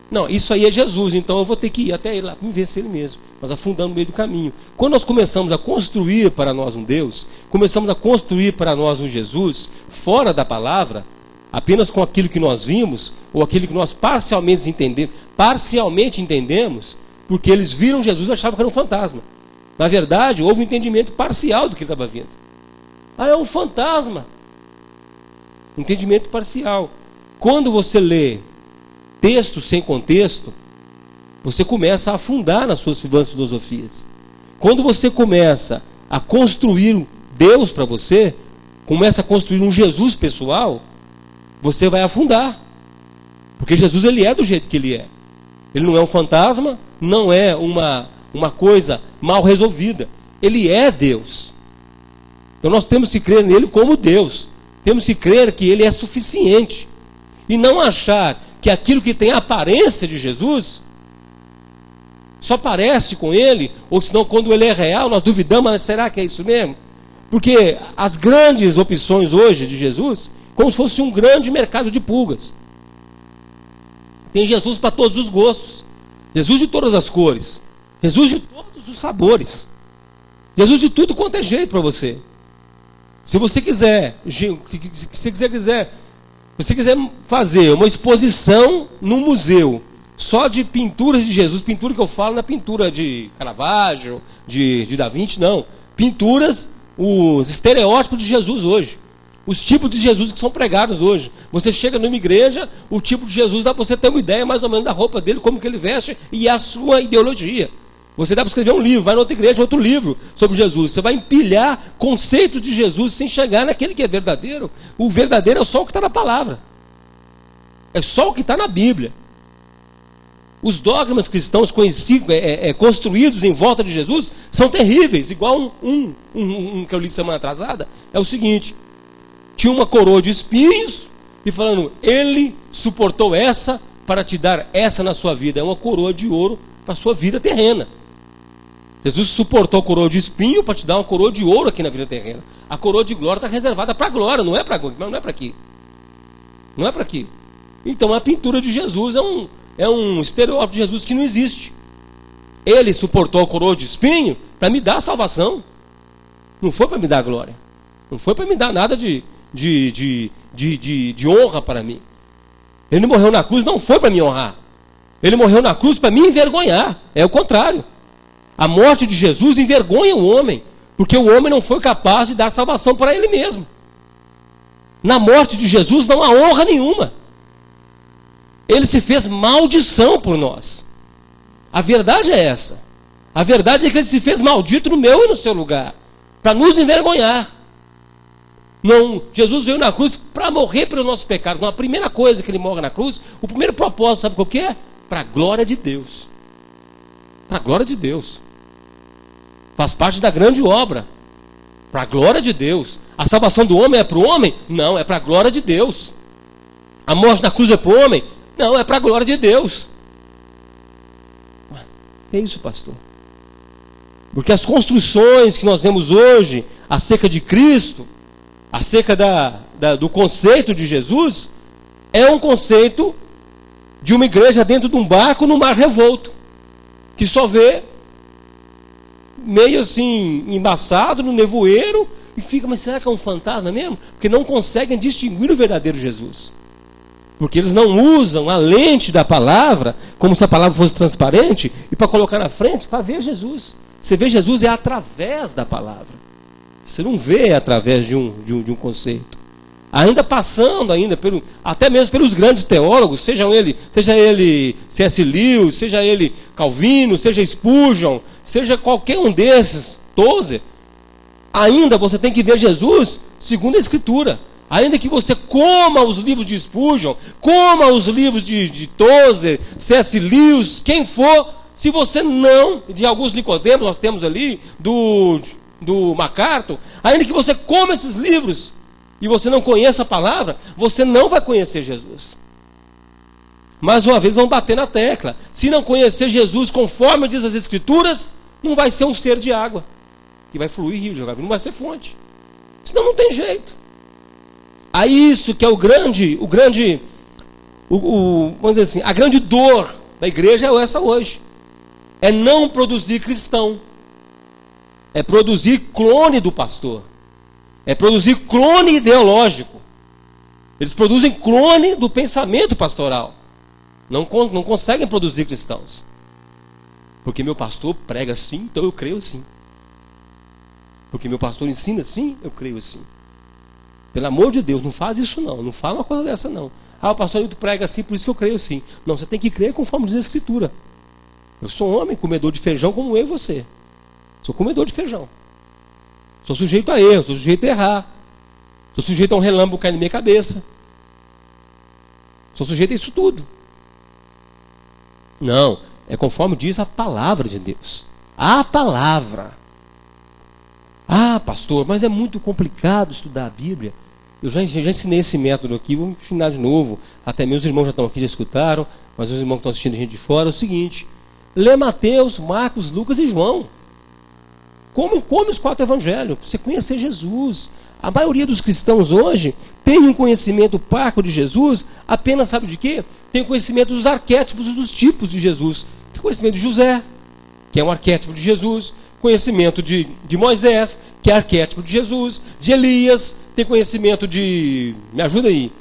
não, isso aí é Jesus, então eu vou ter que ir até ele lá, me ver se ele mesmo, mas afundando no meio do caminho. Quando nós começamos a construir para nós um Deus, começamos a construir para nós um Jesus, fora da palavra, apenas com aquilo que nós vimos, ou aquilo que nós parcialmente entendemos, porque eles viram Jesus e achavam que era um fantasma. Na verdade, houve um entendimento parcial do que estava vindo. Ah, é um fantasma. Entendimento parcial. Quando você lê texto sem contexto, você começa a afundar nas suas filosofias. Quando você começa a construir Deus para você, começa a construir um Jesus pessoal, você vai afundar. Porque Jesus, ele é do jeito que ele é. Ele não é um fantasma, não é uma coisa mal resolvida. Ele é Deus. Então nós temos que crer nele como Deus. Temos que crer que ele é suficiente. E não achar que aquilo que tem a aparência de Jesus só parece com ele, ou senão quando ele é real, nós duvidamos, mas será que é isso mesmo? Porque as grandes opções hoje de Jesus, como se fosse um grande mercado de pulgas. Tem Jesus para todos os gostos. Jesus de todas as cores. Jesus de todos os sabores. Jesus de tudo quanto é jeito para você. Se você quiser fazer uma exposição num museu só de pinturas de Jesus, pintura que eu falo não é pintura de Caravaggio, de Da Vinci, não. Pinturas, os estereótipos de Jesus hoje. Os tipos de Jesus que são pregados hoje. Você chega numa igreja, o tipo de Jesus dá para você ter uma ideia mais ou menos da roupa dele, como que ele veste e a sua ideologia. Você dá para escrever um livro, vai na outra igreja, outro livro sobre Jesus. Você vai empilhar conceitos de Jesus sem chegar naquele que é verdadeiro. O verdadeiro é só o que está na palavra. É só o que está na Bíblia. Os dogmas cristãos construídos em volta de Jesus são terríveis. Igual um que eu li semana atrasada, é o seguinte: tinha uma coroa de espinhos e falando, ele suportou essa para te dar essa na sua vida. É uma coroa de ouro para a sua vida terrena. Jesus suportou a coroa de espinho para te dar uma coroa de ouro aqui na vida terrena. A coroa de glória está reservada para a glória, não é para aqui. Não é para aqui. Então a pintura de Jesus é um estereótipo de Jesus que não existe. Ele suportou a coroa de espinho para me dar a salvação. Não foi para me dar a glória. Não foi para me dar nada de honra para mim. Ele morreu na cruz, não foi para me honrar. Ele morreu na cruz para me envergonhar. É o contrário. A morte de Jesus envergonha o homem, porque o homem não foi capaz de dar salvação para ele mesmo. Na morte de Jesus não há honra nenhuma. Ele se fez maldição por nós. A verdade é essa. A verdade é que ele se fez maldito no meu e no seu lugar, para nos envergonhar. Não, Jesus veio na cruz para morrer pelos nossos pecados. Não, a primeira coisa que ele morre na cruz, o primeiro propósito, sabe qual que é? para a glória de Deus. Para a glória de Deus. Faz parte da grande obra. Para a glória de Deus. A salvação do homem é para o homem? Não, é para a glória de Deus. A morte na cruz é para o homem? Não, é para a glória de Deus. É isso, pastor. Porque as construções que nós vemos hoje acerca de Cristo, acerca do conceito de Jesus, é um conceito de uma igreja dentro de um barco no mar revolto, que só vê meio assim, embaçado no nevoeiro, e fica, mas será que é um fantasma mesmo? Porque não conseguem distinguir o verdadeiro Jesus. Porque eles não usam a lente da palavra, como se a palavra fosse transparente, e para colocar na frente, para ver Jesus. Você vê Jesus é através da palavra. Você não vê através de um conceito. Ainda passando, até mesmo pelos grandes teólogos, seja ele C.S. Lewis, seja ele Calvino, seja Spurgeon, seja qualquer um desses, Tozer, ainda você tem que ver Jesus segundo a Escritura. Ainda que você coma os livros de Spurgeon, coma os livros de Tozer, C.S. Lewis, quem for, se você não, de alguns Nicodemos, nós temos ali, do MacArthur, ainda que você coma esses livros, e você não conheça a palavra, você não vai conhecer Jesus. Mais uma vez, vamos bater na tecla. Se não conhecer Jesus conforme diz as Escrituras, não vai ser um ser de água, que vai fluir rio de água, não vai ser fonte. Senão não tem jeito. Aí isso que é vamos dizer assim, a grande dor da igreja é essa hoje. É não produzir cristão. É produzir clone do pastor. É produzir clone ideológico. Eles produzem clone do pensamento pastoral. Não conseguem produzir cristãos. Porque meu pastor prega assim, então eu creio assim. Porque meu pastor ensina assim, eu creio assim. Pelo amor de Deus, não faz isso não. Não fala uma coisa dessa não. O pastor Hilton prega assim, por isso que eu creio assim. Não, você tem que crer conforme diz a Escritura. Eu sou um homem, comedor de feijão como eu e você. Sou comedor de feijão. Sou sujeito a erro, sou sujeito a errar. Sou sujeito a um relâmpago cair na minha cabeça. Sou sujeito a isso tudo. Não, é conforme diz a palavra de Deus. A palavra. Ah, pastor, mas é muito complicado estudar a Bíblia. Eu já ensinei esse método aqui, vou ensinar de novo. Até meus irmãos já estão aqui, já escutaram, mas os irmãos que estão assistindo a gente de fora, é o seguinte: lê Mateus, Marcos, Lucas e João. Come os 4 evangelhos, para você conhecer Jesus. A maioria dos cristãos hoje tem um conhecimento parco de Jesus, apenas sabe de quê? Tem conhecimento dos arquétipos e dos tipos de Jesus. Tem conhecimento de José, que é um arquétipo de Jesus. Conhecimento de Moisés, que é arquétipo de Jesus. De Elias, tem conhecimento de... me ajuda aí.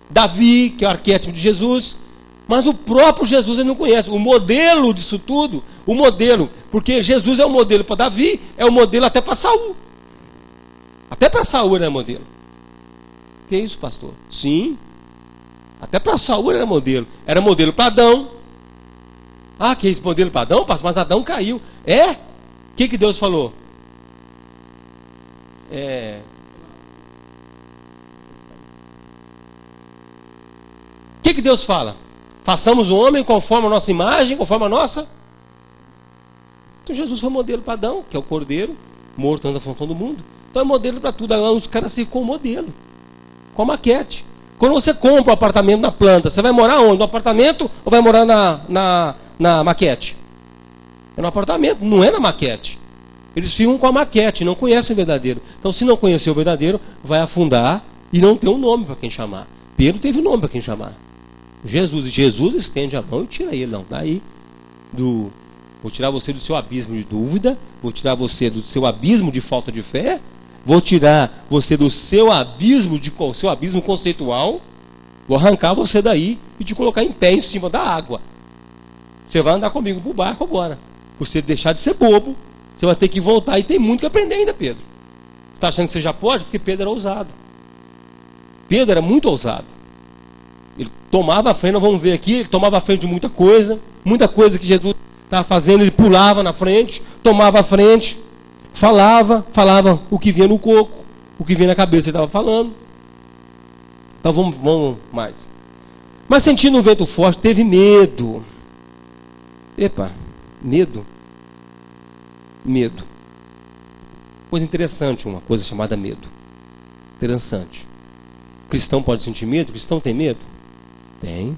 Davi, que é o arquétipo de Jesus. Mas o próprio Jesus ele não conhece. O modelo disso tudo, porque Jesus é o modelo para Davi, é o modelo até para Saul. Até para Saul ele é modelo. Que é isso, pastor? Sim. Até para Saul ele era modelo. Era modelo para Adão. Ah, que é esse modelo para Adão, pastor? Mas Adão caiu. É? O que Deus falou? O que Deus fala? Façamos o homem conforme a nossa imagem, conforme a nossa. Então Jesus foi modelo para Adão, que é o cordeiro, morto antes da fundação do mundo. Então é modelo para tudo. Agora os caras ficam com o modelo, com a maquete. Quando você compra um apartamento na planta, você vai morar onde? No apartamento ou vai morar na maquete? É no apartamento, não é na maquete. Eles ficam com a maquete, não conhecem o verdadeiro. Então, se não conhecer o verdadeiro, vai afundar e não tem um nome para quem chamar. Pedro teve um nome para quem chamar. Jesus estende a mão e tira ele. Não, daí vou tirar você do seu abismo de dúvida, vou tirar você do seu abismo de falta de fé, vou tirar você do seu abismo conceitual, vou arrancar você daí e te colocar em pé em cima da água. Você vai andar comigo pro barco agora. Você deixar de ser bobo, você vai ter que voltar e tem muito que aprender ainda, Pedro. Você está achando que você já pode? Porque Pedro era ousado. Pedro era muito ousado. Ele tomava a frente, nós vamos ver aqui, ele tomava a frente de muita coisa que Jesus estava fazendo, ele pulava na frente, tomava a frente, falava o que vinha no coco, o que vinha na cabeça ele estava falando. Então vamos mais. Mas sentindo um vento forte, teve medo. Epa, medo. Medo. Coisa interessante, uma coisa chamada medo. Interessante. O cristão pode sentir medo? O cristão tem medo? Tem.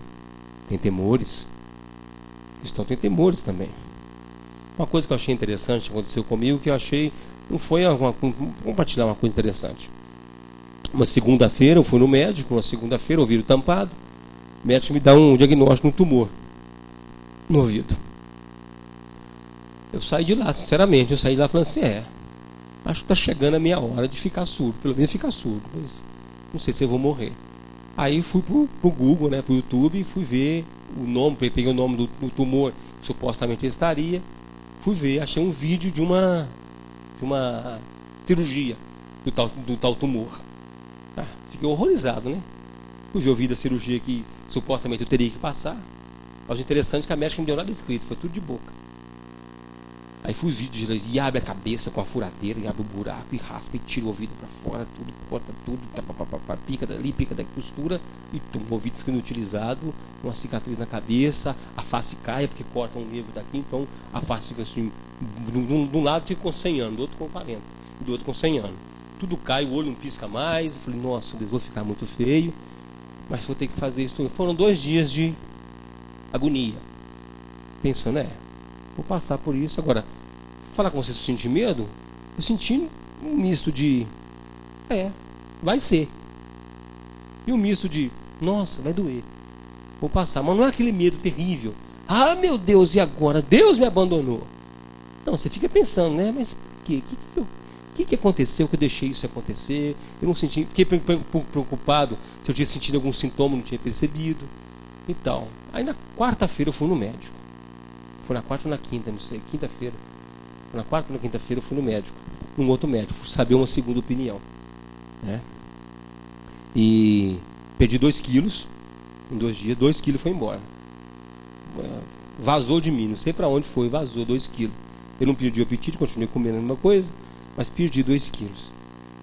Tem temores. O cristão tem temores também. Uma coisa que eu achei interessante que aconteceu comigo, que eu achei, não foi compartilhar uma coisa interessante. Uma segunda-feira eu fui no médico, uma segunda-feira, ouvido tampado, o médico me dá um diagnóstico de um tumor no ouvido. Eu saí de lá, sinceramente, eu saí de lá falando assim, acho que está chegando a minha hora de ficar surdo, pelo menos ficar surdo, mas não sei se eu vou morrer. Aí fui pro Google, né, pro YouTube, fui ver o nome, peguei o nome do tumor que supostamente ele estaria, fui ver, achei um vídeo de uma cirurgia do tal tumor. Fiquei horrorizado, né? Fui ver o vídeo da cirurgia que supostamente eu teria que passar. Mas o interessante é que a médica não deu nada escrito, foi tudo de boca. Aí fui vídeo e abre a cabeça com a furadeira, e abre o buraco, e raspa, e tira o ouvido para fora, tudo, corta tudo, pica dali, pica daqui, costura, e o ouvido fica inutilizado, uma cicatriz na cabeça, a face cai, porque corta um nervo daqui, então a face fica assim, de um lado fica com 100 anos, do outro com 40, e do outro com 100 anos. Tudo cai, o olho não pisca mais, eu falei, nossa, Deus, vou ficar muito feio, mas vou ter que fazer isso. Foram 2 dias de agonia, pensando, vou passar por isso. Agora, falar com você se sentir medo, eu senti um misto de, vai ser. E um misto de, nossa, vai doer. Vou passar, mas não é aquele medo terrível. Ah, meu Deus, e agora? Deus me abandonou. Não, você fica pensando, né? Mas por quê? O que aconteceu que eu deixei isso acontecer? Eu não senti, fiquei preocupado se eu tinha sentido algum sintoma, não tinha percebido. Então, aí na quarta-feira eu fui no médico. Foi na quarta ou na quinta, não sei, quinta-feira. Na quarta ou na quinta-feira eu fui no médico, num outro médico, fui saber uma segunda opinião, né? E perdi 2 quilos em 2 dias, 2 quilos foi embora. Vazou de mim, não sei para onde foi, vazou 2 quilos. Eu não perdi o apetite, continuei comendo a mesma coisa, mas perdi 2 quilos.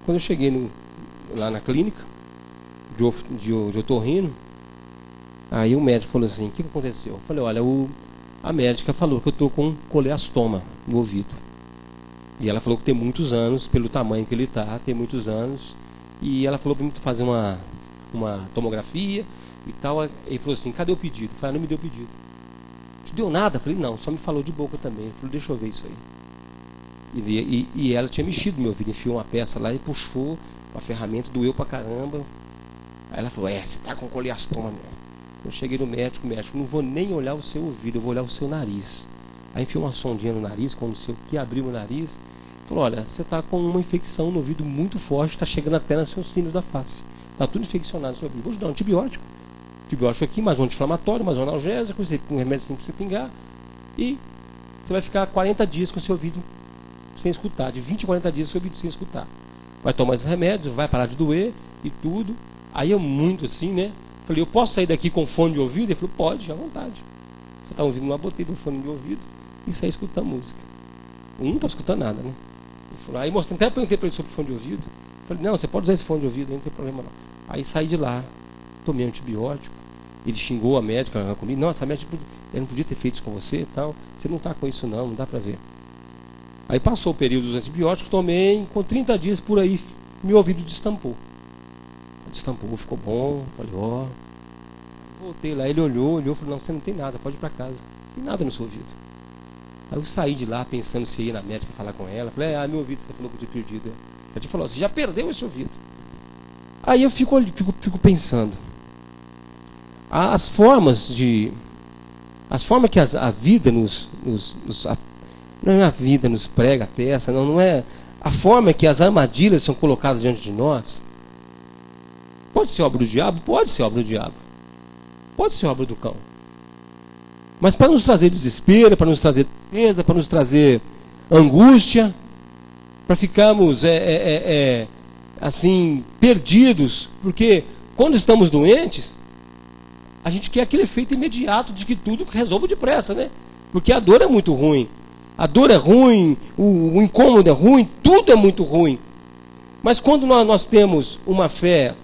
Quando eu cheguei lá na clínica de otorrino, aí o médico falou assim, o que aconteceu? Eu falei, olha, a médica falou que eu estou com coleastoma no ouvido. E ela falou que tem muitos anos, pelo tamanho que ele está, tem muitos anos. E ela falou para mim fazer uma tomografia e tal. Ele falou assim, cadê o pedido? Eu falei, não me deu pedido. Te deu nada? Eu falei, não, só me falou de boca também. Ele falou, deixa eu ver isso aí. E ela tinha mexido no meu ouvido, enfiou uma peça lá e puxou a ferramenta, doeu pra caramba. Aí ela falou, você está com coleastoma mesmo. Eu cheguei no médico, não vou nem olhar o seu ouvido, eu vou olhar o seu nariz. Aí enfiou uma sondinha no nariz, quando o seu que abriu o nariz, falou, olha, você está com uma infecção no ouvido muito forte, está chegando até nos seus cílios da face. Está tudo infeccionado no seu ouvido. Vou te dar um antibiótico. Antibiótico aqui, mais um anti-inflamatório, mais um analgésico, um remédio para você pingar. E você vai ficar 40 dias com o seu ouvido sem escutar, de 20 a 40 dias com o seu ouvido sem escutar. Vai tomar esses remédios, vai parar de doer e tudo. Aí eu muito assim, né? Falei, eu posso sair daqui com fone de ouvido? Ele falou, pode, à vontade. Você está ouvindo lá, botei no fone de ouvido e saí escutando música. Eu não estava escutando nada, né? Aí mostrei, até perguntei para ele sobre o fone de ouvido. Falei, não, você pode usar esse fone de ouvido, não tem problema não. Aí saí de lá, tomei antibiótico. Ele xingou a médica comigo. Não, essa médica não podia ter feito isso com você e tal. Você não está com isso não dá para ver. Aí passou o período dos antibióticos, tomei, com 30 dias por aí, meu ouvido destampou. Destampou, ficou bom. Falei, voltei lá, ele olhou, falou, não, você não tem nada, pode ir para casa. Não tem nada no seu ouvido. Aí eu saí de lá pensando se ia na médica falar com ela. Falei, meu ouvido, você falou que eu tinha perdido. A gente falou, você já perdeu esse ouvido. Aí eu fico pensando. As formas que a vida não é a vida nos prega, a peça, não é a forma que as armadilhas são colocadas diante de nós. Pode ser obra do diabo? Pode ser obra do diabo. Pode ser obra do cão. Mas para nos trazer desespero, para nos trazer tristeza, para nos trazer angústia, para ficarmos assim, perdidos, porque quando estamos doentes, a gente quer aquele efeito imediato de que tudo resolve depressa, né? Porque a dor é muito ruim. A dor é ruim, o incômodo é ruim, tudo é muito ruim. Mas quando nós temos uma fé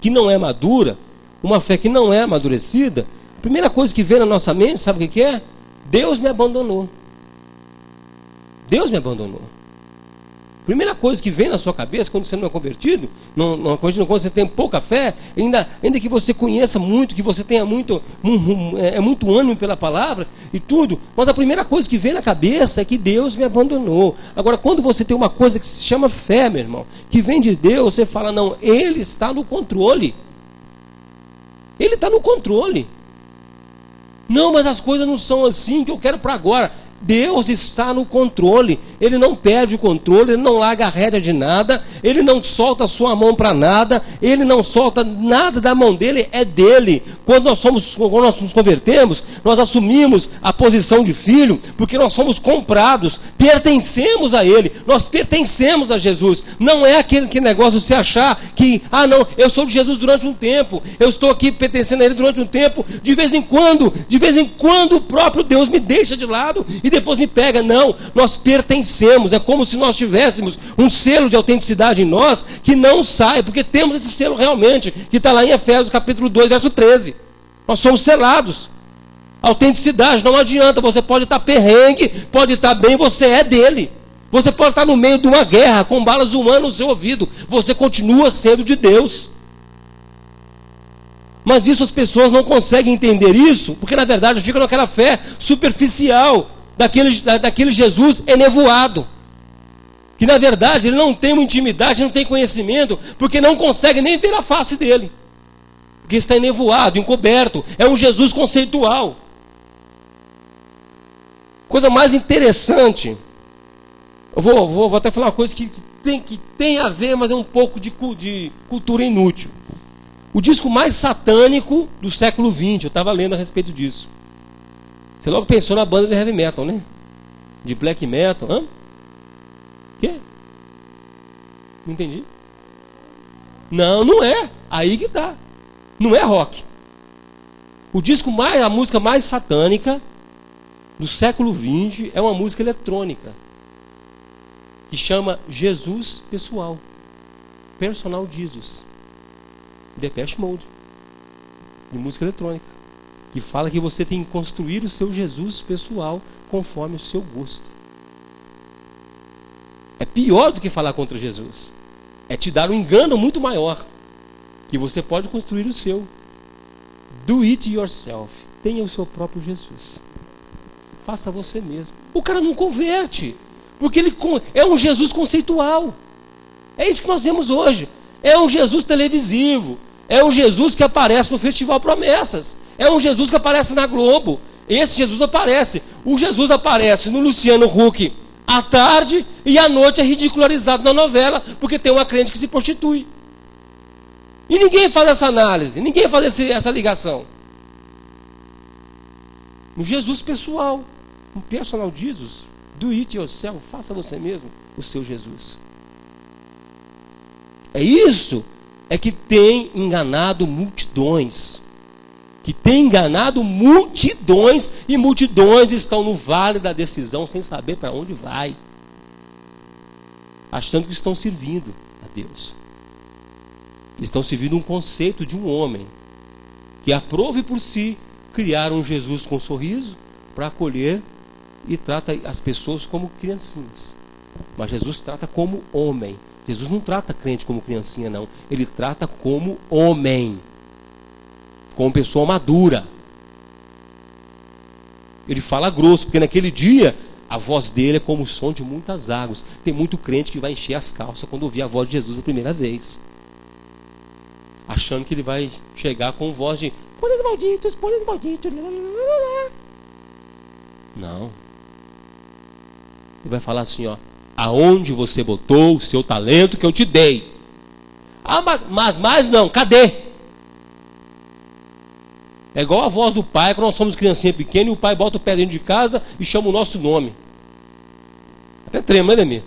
que não é madura, uma fé que não é amadurecida, a primeira coisa que vem na nossa mente, sabe o que é? Deus me abandonou. Deus me abandonou. Primeira coisa que vem na sua cabeça quando você não é convertido, quando você tem pouca fé, ainda que você conheça muito, que você tenha muito ânimo pela palavra e tudo, mas a primeira coisa que vem na cabeça é que Deus me abandonou. Agora, quando você tem uma coisa que se chama fé, meu irmão, que vem de Deus, você fala, não, Ele está no controle. Ele está no controle. Não, mas as coisas não são assim que eu quero para agora. Deus está no controle, Ele não perde o controle, Ele não larga a rédea de nada, Ele não solta a sua mão para nada, Ele não solta nada da mão dele, é dele. Quando nós nos convertemos, nós assumimos a posição de filho, porque nós somos comprados, pertencemos a Ele, nós pertencemos a Jesus. Não é aquele negócio de você achar que, não, eu sou de Jesus durante um tempo, eu estou aqui pertencendo a Ele durante um tempo, de vez em quando o próprio Deus me deixa de lado e depois me pega. Não, nós pertencemos. É como se nós tivéssemos um selo de autenticidade em nós que não sai, porque temos esse selo realmente, que está lá em Efésios capítulo 2, verso 13. Nós somos selados. Autenticidade, não adianta. Você pode estar perrengue, pode estar bem, você é dele. Você pode estar no meio de uma guerra com balas humanas no seu ouvido, você continua sendo de Deus. Mas isso as pessoas não conseguem entender isso, porque na verdade ficam naquela fé superficial, daquele Jesus enevoado, que na verdade ele não tem uma intimidade, não tem conhecimento, porque não consegue nem ver a face dele, porque está enevoado, encoberto. É um Jesus conceitual. Coisa mais interessante, eu vou até falar uma coisa que tem a ver, mas é um pouco de cultura inútil. O disco mais satânico do século XX, eu estava lendo a respeito disso. Você logo pensou na banda de heavy metal, né? De black metal. Hã? Quê? Não entendi. Não é. Aí que tá. Não é rock. A música mais satânica do século XX é uma música eletrônica que chama Jesus Pessoal. Personal Jesus. Depeche Mode. De música eletrônica. Que fala que você tem que construir o seu Jesus pessoal conforme o seu gosto. É pior do que falar contra Jesus. É te dar um engano muito maior. Que você pode construir o seu. Do it yourself. Tenha o seu próprio Jesus. Faça você mesmo. O cara não converte. Porque ele é um Jesus conceitual. É isso que nós vemos hoje. É um Jesus televisivo. É um Jesus que aparece no Festival Promessas. É um Jesus que aparece na Globo. Esse Jesus aparece. O Jesus aparece no Luciano Huck à tarde e à noite é ridicularizado na novela porque tem uma crente que se prostitui. E ninguém faz essa análise, ninguém faz essa ligação. O Jesus pessoal, um personal Jesus, do it yourself, faça você mesmo o seu Jesus. É isso é que tem enganado multidões. Que tem enganado multidões, e multidões estão no vale da decisão sem saber para onde vai, achando que estão servindo a Deus. Estão servindo um conceito de um homem que aprove por si criar um Jesus com sorriso para acolher e trata as pessoas como criancinhas. Mas Jesus trata como homem. Jesus não trata crente como criancinha, não. Ele trata como homem, como pessoa madura. Ele fala grosso, porque naquele dia a voz dele é como o som de muitas águas. Tem muito crente que vai encher as calças quando ouvir a voz de Jesus a primeira vez, achando que ele vai chegar com voz de "Polis malditos, polis malditos". Não. Ele vai falar assim, ó: aonde você botou o seu talento que eu te dei? Mas não, cadê? É igual a voz do pai, quando nós somos criancinha pequena e o pai bota o pé dentro de casa e chama o nosso nome. Até trema, né, Demir?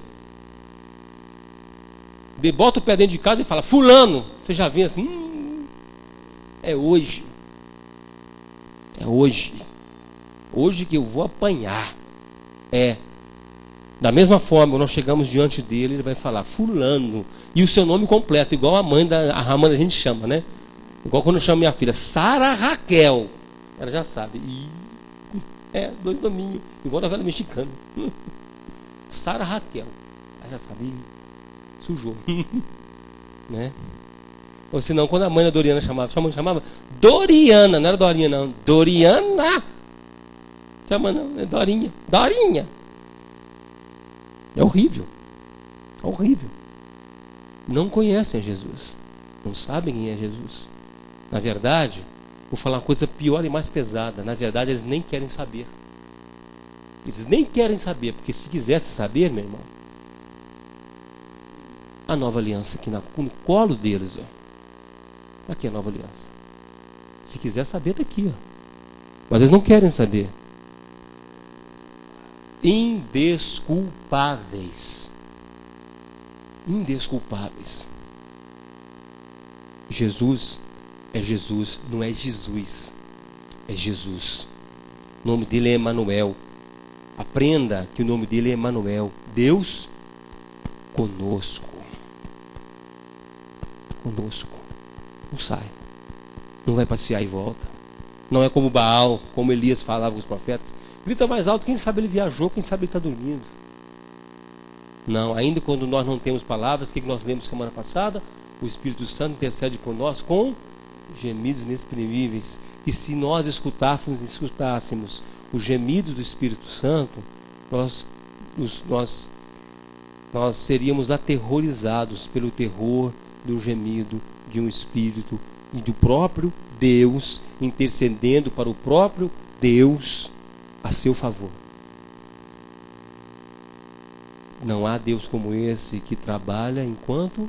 Bota o pé dentro de casa e fala: fulano. Você já vê assim, é hoje. É hoje. Hoje que eu vou apanhar. É. Da mesma forma, nós chegamos diante dele, ele vai falar: fulano. E o seu nome completo, igual a mãe a gente chama, né? Igual quando eu chamo minha filha, Sara Raquel. Ela já sabe. 2 nominhos, igual novela mexicana. Sara Raquel. Aí já sabia, sujou. Né? Ou senão, quando a mãe da Doriana chamava Doriana, não era Dorinha não, Doriana. Chama não, é Dorinha. Dorinha. É horrível. É horrível. Não conhecem Jesus. Não sabem quem é Jesus. Na verdade, vou falar uma coisa pior e mais pesada. Na verdade, eles nem querem saber. Eles nem querem saber, porque se quisessem saber, meu irmão, a nova aliança aqui no colo deles, ó. Aqui é a nova aliança. Se quiser saber, está aqui, ó. Mas eles não querem saber. Indesculpáveis. Indesculpáveis. Jesus é Jesus, não é Jesus. É Jesus. O nome dele é Emanuel. Aprenda que o nome dele é Emanuel. Deus conosco. Conosco. Não sai. Não vai passear e volta. Não é como Baal, como Elias falava com os profetas. Grita mais alto, quem sabe ele viajou, quem sabe ele está dormindo. Não, ainda quando nós não temos palavras, o que nós lemos semana passada? O Espírito Santo intercede por nós com gemidos inexprimíveis. E se nós escutássemos os gemidos do Espírito Santo, nós seríamos aterrorizados pelo terror do gemido de um Espírito e do próprio Deus intercedendo para o próprio Deus a seu favor. Não há Deus como esse que trabalha enquanto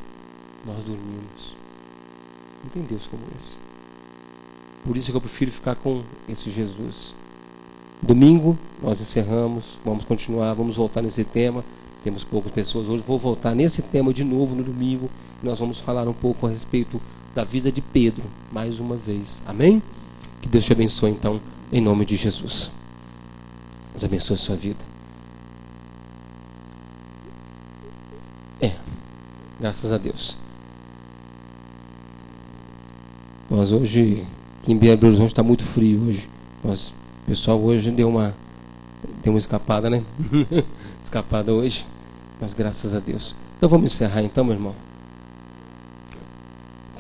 nós dormimos. Não tem Deus como esse. Por isso que eu prefiro ficar com esse Jesus. Domingo nós encerramos, vamos continuar, vamos voltar nesse tema. Temos poucas pessoas hoje, vou voltar nesse tema de novo no domingo. Nós vamos falar um pouco a respeito da vida de Pedro, mais uma vez. Amém? Que Deus te abençoe então, em nome de Jesus. Deus abençoe a sua vida. Graças a Deus. Nós hoje, aqui em Belo Horizonte está muito frio hoje. O pessoal hoje deu uma escapada, né? Escapada hoje. Mas graças a Deus. Então vamos encerrar então, meu irmão.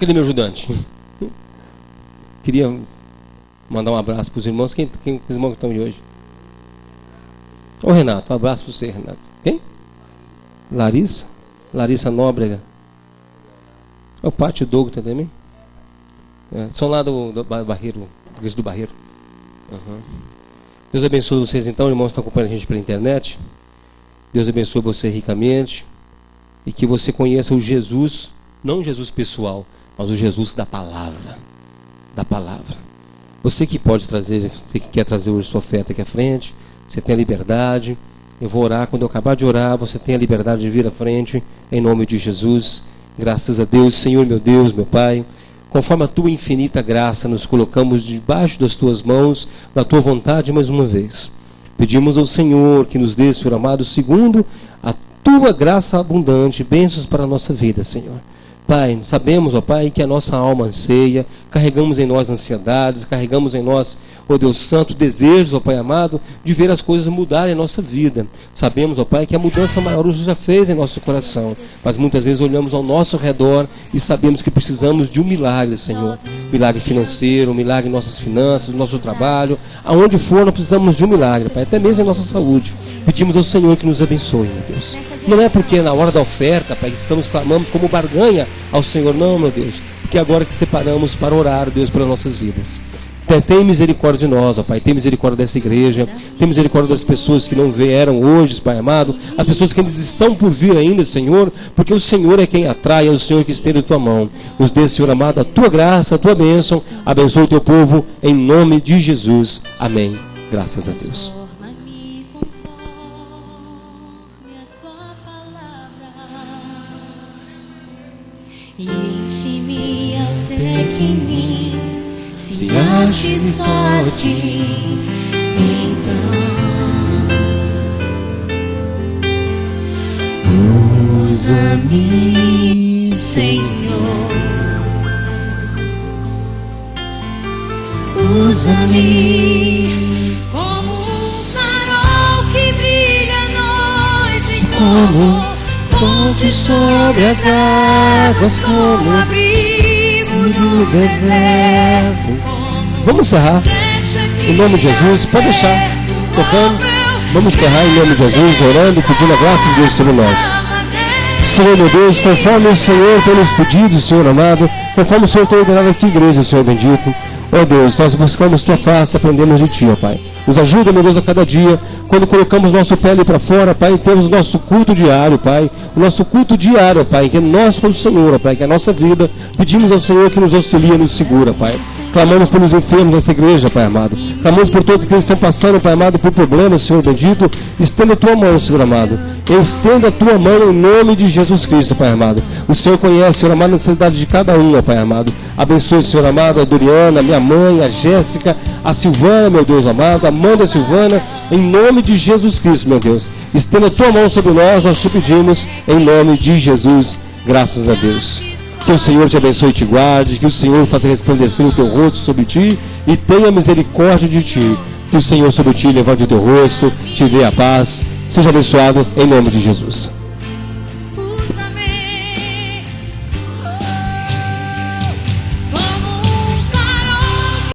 Cadê meu ajudante? Queria mandar um abraço para os irmãos. Quem os irmãos que estão de hoje? Ô Renato, um abraço para você, Renato. Quem? Larissa Nóbrega. O Pátio Douglas também. São lá do Barreiro, do Barreiro. Uhum. Deus abençoe vocês então, irmãos que estão acompanhando a gente pela internet. Deus abençoe você ricamente. E que você conheça o Jesus, não o Jesus pessoal, mas o Jesus da palavra. Da palavra. Você que pode trazer, você que quer trazer hoje sua oferta aqui à frente, você tem a liberdade. Eu vou orar, quando eu acabar de orar, você tem a liberdade de vir à frente, em nome de Jesus. Graças a Deus, Senhor, meu Deus, meu Pai. Conforme a Tua infinita graça, nos colocamos debaixo das Tuas mãos, da Tua vontade mais uma vez. Pedimos ao Senhor que nos dê, Senhor amado, segundo a Tua graça abundante, bênçãos para a nossa vida, Senhor. Pai, sabemos, ó Pai, que a nossa alma anseia, carregamos em nós ansiedades, carregamos em nós, ó Deus Santo, desejos, ó Pai amado, de ver as coisas mudarem em nossa vida. Sabemos, ó Pai, que a mudança maior o Senhor já fez em nosso coração, mas muitas vezes olhamos ao nosso redor e sabemos que precisamos de um milagre, Senhor. Milagre financeiro, um milagre em nossas finanças, no nosso trabalho, aonde for, nós precisamos de um milagre, Pai, até mesmo em nossa saúde. Pedimos ao Senhor que nos abençoe, meu Deus. Não é porque na hora da oferta, Pai, que clamamos como barganha ao Senhor, não, meu Deus, porque agora que separamos para orar, Deus, pelas nossas vidas. Tem misericórdia de nós, ó Pai, tem misericórdia dessa igreja, tem misericórdia das pessoas que não vieram hoje, Pai amado, as pessoas que ainda estão por vir ainda, Senhor, porque o Senhor é quem atrai, é o Senhor que estende a Tua mão. Nos dê, Senhor amado, a Tua graça, a Tua bênção, abençoe o Teu povo, em nome de Jesus. Amém. Graças a Deus. E enche-me até que em mim se ache só a Ti. Então usa-me, Senhor, usa-me como como ponte sobre as águas, como abrigo no deserto. Vamos encerrar em nome de Jesus. Pode deixar tocando. Vamos encerrar em nome de Jesus, orando, pedindo a graça de Deus sobre nós. Senhor meu Deus, conforme o Senhor tem nos pedido, Senhor amado, conforme o Senhor tem ordenado aqui, igreja, Senhor bendito, ó Deus, nós buscamos Tua face, aprendemos de Ti, ó Pai. Nos ajuda, meu Deus, a cada dia, quando colocamos nosso pé ali para fora, Pai, temos o nosso culto diário, Pai, o nosso culto diário, Pai, que é nós para o Senhor, ó Pai, que é a nossa vida, pedimos ao Senhor que nos auxilia, nos segura, Pai. Clamamos pelos enfermos dessa igreja, Pai amado. Clamamos por todos que estão passando, Pai amado, por problemas, Senhor bendito. Estenda a Tua mão, Senhor amado. Estenda a Tua mão em nome de Jesus Cristo, Pai amado. O Senhor conhece, Senhor amado, a necessidade de cada um, ó Pai amado. Abençoe, Senhor amado, a Doriana, a minha mãe, a Jéssica, a Silvana, meu Deus amado, a mãe da Silvana, em nome de Jesus Cristo, meu Deus. Estenda a Tua mão sobre nós te pedimos, em nome de Jesus, graças a Deus. Que o Senhor te abençoe e te guarde, que o Senhor faça resplandecer o Teu rosto sobre ti e tenha misericórdia de ti. Que o Senhor sobre ti levante o Teu rosto, te dê a paz. Seja abençoado em nome de Jesus.